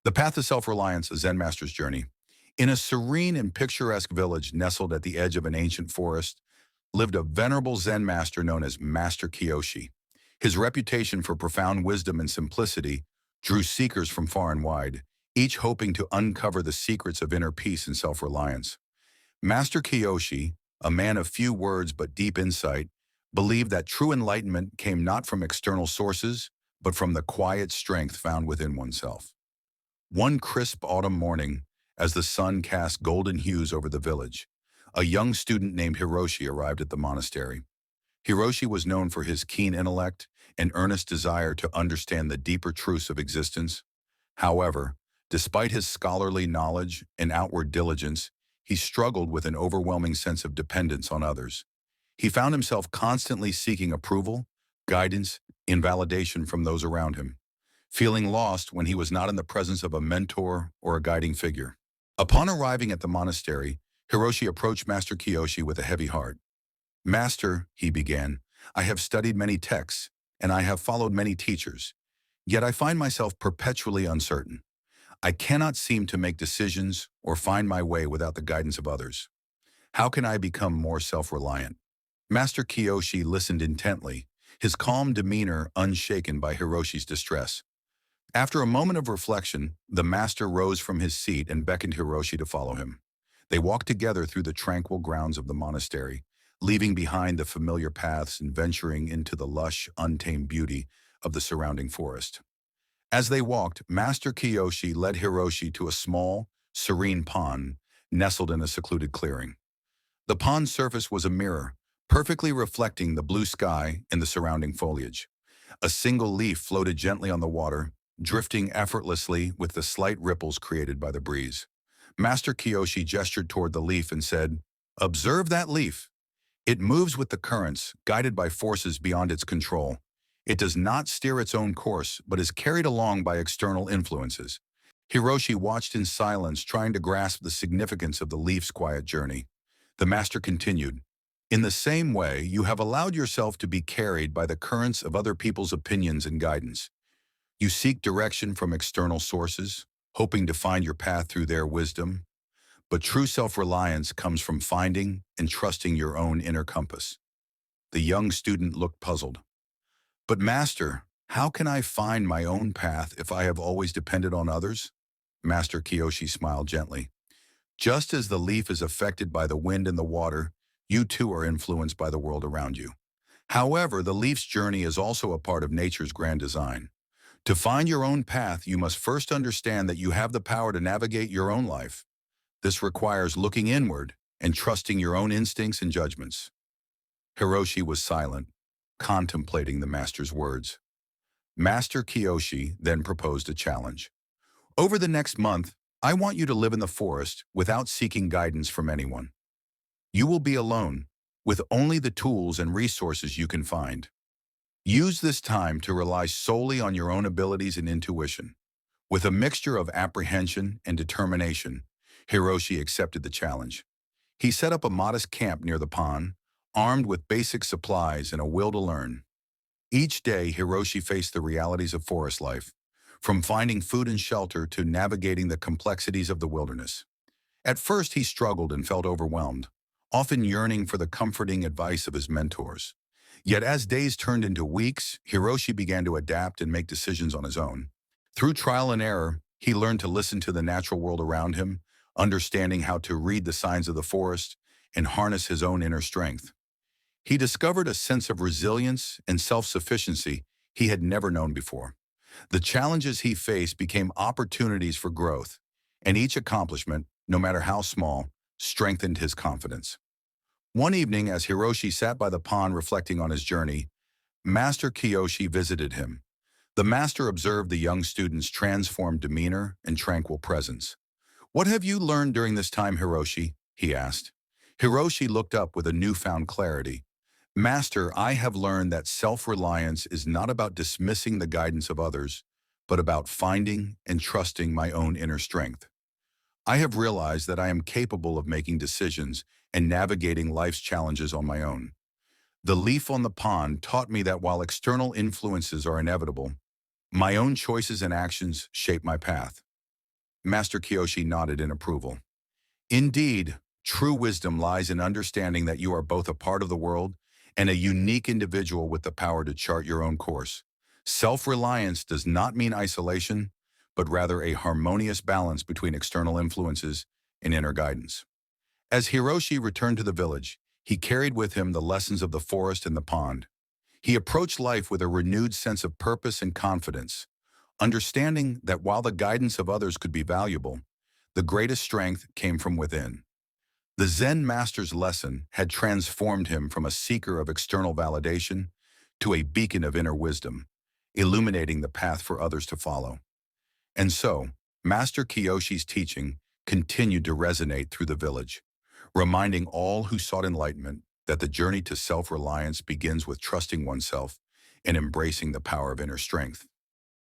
The Path to Self-Reliance, a Zen Master's Journey. In a serene and picturesque village nestled at the edge of an ancient forest, lived a venerable Zen master known as Master Kiyoshi. His reputation for profound wisdom and simplicity drew seekers from far and wide, each hoping to uncover the secrets of inner peace and self-reliance. Master Kiyoshi, a man of few words but deep insight, believed that true enlightenment came not from external sources, but from the quiet strength found within oneself. One crisp autumn morning, as the sun cast golden hues over the village, a young student named Hiroshi arrived at the monastery. Hiroshi was known for his keen intellect and earnest desire to understand the deeper truths of existence. However, despite his scholarly knowledge and outward diligence, he struggled with an overwhelming sense of dependence on others. He found himself constantly seeking approval, guidance, and validation from those around him, feeling lost when he was not in the presence of a mentor or a guiding figure. Upon arriving at the monastery, Hiroshi approached Master Kiyoshi with a heavy heart. "Master," he began, "I have studied many texts, and I have followed many teachers, yet I find myself perpetually uncertain. I cannot seem to make decisions or find my way without the guidance of others. How can I become more self-reliant?" Master Kiyoshi listened intently, his calm demeanor unshaken by Hiroshi's distress. After a moment of reflection, the master rose from his seat and beckoned Hiroshi to follow him. They walked together through the tranquil grounds of the monastery, leaving behind the familiar paths and venturing into the lush, untamed beauty of the surrounding forest. As they walked, Master Kiyoshi led Hiroshi to a small, serene pond nestled in a secluded clearing. The pond's surface was a mirror, perfectly reflecting the blue sky and the surrounding foliage. A single leaf floated gently on the water, drifting effortlessly with the slight ripples created by the breeze. Master Kiyoshi gestured toward the leaf and said, "Observe that leaf. It moves with the currents, guided by forces beyond its control. It does not steer its own course, but is carried along by external influences." Hiroshi watched in silence, trying to grasp the significance of the leaf's quiet journey. The master continued, "In the same way, you have allowed yourself to be carried by the currents of other people's opinions and guidance. You seek direction from external sources, hoping to find your path through their wisdom. But true self-reliance comes from finding and trusting your own inner compass." The young student looked puzzled. "But Master, how can I find my own path if I have always depended on others?" Master Kiyoshi smiled gently. "Just as the leaf is affected by the wind and the water, you too are influenced by the world around you. However, the leaf's journey is also a part of nature's grand design. To find your own path, you must first understand that you have the power to navigate your own life. This requires looking inward and trusting your own instincts and judgments." Hiroshi was silent, contemplating the master's words. Master Kiyoshi then proposed a challenge. "Over the next month, I want you to live in the forest without seeking guidance from anyone. You will be alone, with only the tools and resources you can find. Use this time to rely solely on your own abilities and intuition." With a mixture of apprehension and determination, Hiroshi accepted the challenge. He set up a modest camp near the pond, armed with basic supplies and a will to learn. Each day, Hiroshi faced the realities of forest life, from finding food and shelter to navigating the complexities of the wilderness. At first, he struggled and felt overwhelmed, often yearning for the comforting advice of his mentors. Yet as days turned into weeks, Hiroshi began to adapt and make decisions on his own. Through trial and error, he learned to listen to the natural world around him, understanding how to read the signs of the forest and harness his own inner strength. He discovered a sense of resilience and self-sufficiency he had never known before. The challenges he faced became opportunities for growth, and each accomplishment, no matter how small, strengthened his confidence. One evening, as Hiroshi sat by the pond reflecting on his journey, Master Kiyoshi visited him. The master observed the young student's transformed demeanor and tranquil presence. "What have you learned during this time, Hiroshi?" he asked. Hiroshi looked up with a newfound clarity. "Master, I have learned that self-reliance is not about dismissing the guidance of others, but about finding and trusting my own inner strength. I have realized that I am capable of making decisions and navigating life's challenges on my own. The leaf on the pond taught me that while external influences are inevitable, my own choices and actions shape my path. Master Kiyoshi nodded in approval. Indeed, true wisdom lies in understanding that you are both a part of the world and a unique individual with the power to chart your own course. Self-reliance does not mean isolation, but rather a harmonious balance between external influences and inner guidance. As Hiroshi returned to the village, he carried with him the lessons of the forest and the pond. He approached life with a renewed sense of purpose and confidence, understanding that while the guidance of others could be valuable, the greatest strength came from within. The Zen Master's lesson had transformed him from a seeker of external validation to a beacon of inner wisdom, illuminating the path for others to follow. And so, Master Kiyoshi's teaching continued to resonate through the village, reminding all who sought enlightenment that the journey to self-reliance begins with trusting oneself and embracing the power of inner strength.